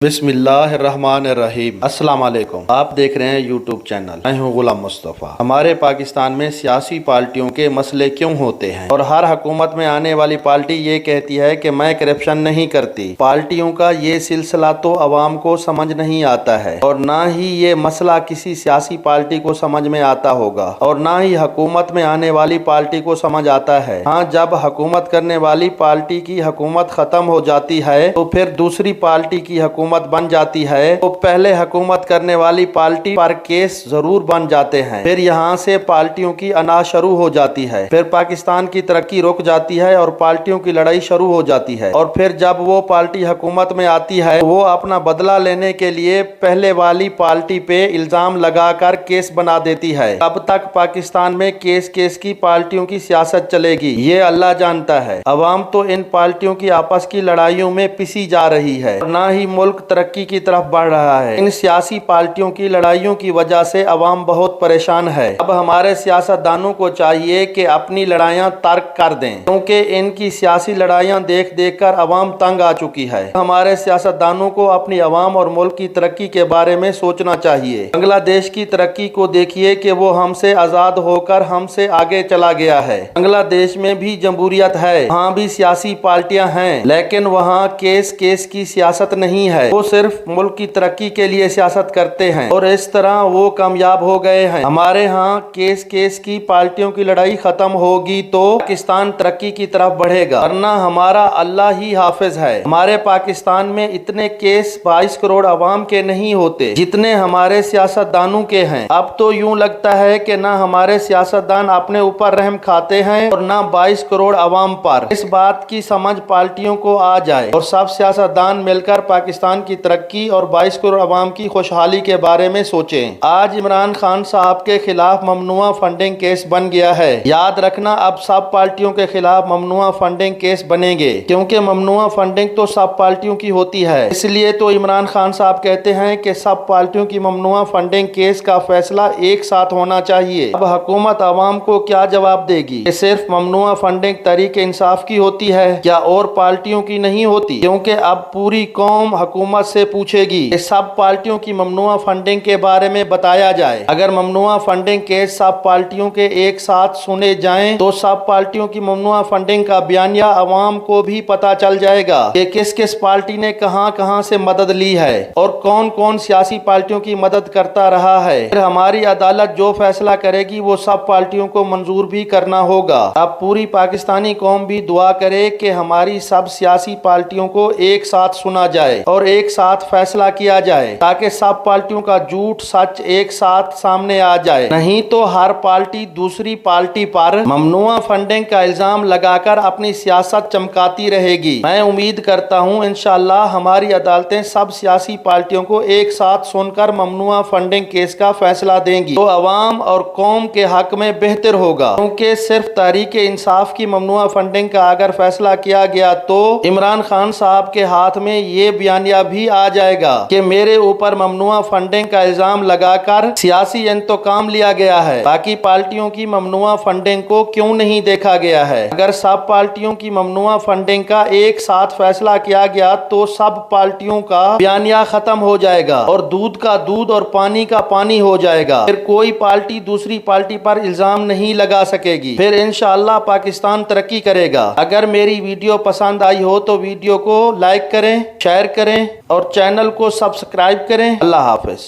बिस्मिल्लाहिर्रहमानिर्रहीम। अस्सलाम वालेकुम। आप देख रहे हैं यूट्यूब चैनल। मैं हूं गुलाम मुस्तफ़ा। हमारे पाकिस्तान में सियासी पार्टियों के मसले क्यों होते हैं और हर हुकूमत में आने वाली पार्टी ये कहती है कि मैं करप्शन नहीं करती। पार्टियों का ये सिलसिला तो अवाम को समझ नहीं आता है और ना ही ये मसला किसी सियासी पार्टी को समझ में आता होगा और ना ही हुकूमत में आने वाली पार्टी को समझ आता है। हाँ, जब हुकूमत करने वाली पार्टी की हुकूमत खत्म हो जाती है तो फिर दूसरी पार्टी की हुकूमत बन जाती है तो पहले हुकूमत करने वाली पार्टी पर केस जरूर बन जाते हैं। फिर यहाँ से पार्टियों की अना शुरू हो जाती है। फिर पाकिस्तान की तरक्की रुक जाती है और पार्टियों की लड़ाई शुरू हो जाती है। और फिर जब वो पार्टी हुकूमत में आती है वो अपना बदला लेने के लिए पहले वाली पार्टी पे इल्जाम लगाकर केस बना देती है। अब तक पाकिस्तान में केस की पार्टियों की सियासत चलेगी ये अल्लाह जानता है। अवाम तो इन पार्टियों की आपस की लड़ाइयों में पिसी जा रही है, ना ही मुल्क तरक्की की तरफ बढ़ रहा है। इन सियासी पार्टियों की लड़ाइयों की वजह से अवाम बहुत परेशान है। अब हमारे सियासतदानों को चाहिए कि अपनी लड़ाइयां तर्क कर दें, क्योंकि इनकी सियासी लड़ाइयां देख देख कर अवाम तंग आ चुकी है। हमारे सियासतदानों को अपनी अवाम और मुल्क की तरक्की के बारे में सोचना चाहिए। बांग्लादेश की तरक्की को देखिए कि वो हमसे आजाद होकर हमसे आगे चला गया है। बांग्लादेश में भी जमहूरियत है, वहाँ भी सियासी पार्टियां हैं, लेकिन वहाँ केस की सियासत नहीं है। वो सिर्फ मुल्क की तरक्की के लिए सियासत करते हैं और इस तरह वो कामयाब हो गए हैं। हमारे यहाँ केस की पार्टियों की लड़ाई खत्म होगी तो पाकिस्तान तरक्की की तरफ बढ़ेगा, वरना हमारा अल्लाह ही हाफिज है। हमारे पाकिस्तान में इतने केस 22 करोड़ अवाम के नहीं होते जितने हमारे सियासतदानों के हैं। अब तो यूं लगता है कि ना हमारे सियासतदान अपने ऊपर रहम खाते हैं और ना 22 करोड़ अवाम पर। इस बात की समझ पार्टियों को आ जाए और सब सियासतदान मिलकर पाकिस्तान की तरक्की और 22 करोड़ अवाम की खुशहाली के बारे में सोचें। आज इमरान खान साहब के खिलाफ ममनुआ फंडिंग केस बन गया है। याद रखना, अब सब पार्टियों के खिलाफ ममनुआ फंडिंग केस बनेंगे, क्योंकि ममनुआ फंडिंग तो सब पार्टियों की होती है। इसलिए तो इमरान खान साहब कहते हैं कि सब पार्टियों की ममनुआ फंडिंग केस का फैसला एक साथ होना चाहिए। अब हुकूमत अवाम को क्या जवाब देगी कि सिर्फ ममनुआ फंडिंग तहरीक इंसाफ की होती है, क्या और पार्टियों की नहीं होती? क्योंकि अब पूरी कौम हुकूमत से पूछेगी कि सब पार्टियों की ममनुआ फंडिंग के बारे में बताया जाए। अगर ममनुआ फंडिंग केस सब पार्टियों के एक साथ सुने जाएं तो सब पार्टियों की ममनुआ फंडिंग का बयानिया अवाम को भी पता चल जाएगा कि किस किस पार्टी ने कहां से मदद ली है और कौन कौन सियासी पार्टियों की मदद करता रहा है। फिर हमारी अदालत जो फैसला करेगी वो सब पार्टियों को मंजूर भी करना होगा। अब पूरी पाकिस्तानी कौम भी दुआ करे कि हमारी सब सियासी पार्टियों को एक साथ सुना जाए और एक साथ फैसला किया जाए, ताकि सब पार्टियों का झूठ सच एक साथ सामने आ जाए। नहीं तो हर पार्टी दूसरी पार्टी पर ममनुआ फंडिंग का इल्जाम लगाकर अपनी सियासत चमकाती रहेगी। मैं उम्मीद करता हूं इंशाअल्लाह हमारी अदालतें सब सियासी पार्टियों को एक साथ सुनकर ममनुआ फंडिंग केस का फैसला देंगी तो अवाम और कौम के हक में बेहतर होगा। क्योंकि सिर्फ तहरीक इंसाफ की ममनुआ फंडिंग का अगर फैसला किया गया तो इमरान खान साहब के हाथ में ये बयानिया भी आ जाएगा कि मेरे ऊपर ममनुआ फंडिंग का इल्जाम लगाकर सियासी इंतकाम लिया गया है। बाकी पार्टियों की ममनुआ फंडिंग को क्यों नहीं देखा गया है? अगर सब पार्टियों की ममनुआ फंडिंग का एक साथ फैसला किया गया तो सब पार्टियों का बयानिया खत्म हो जाएगा और दूध का दूध और पानी का पानी हो जाएगा। फिर कोई पार्टी दूसरी पार्टी पर इल्जाम नहीं लगा सकेगी। फिर इंशाअल्लाह पाकिस्तान तरक्की करेगा। अगर मेरी वीडियो पसंद आई हो तो वीडियो को लाइक करें, शेयर करें और चैनल को सब्सक्राइब करें। अल्लाह हाफिज।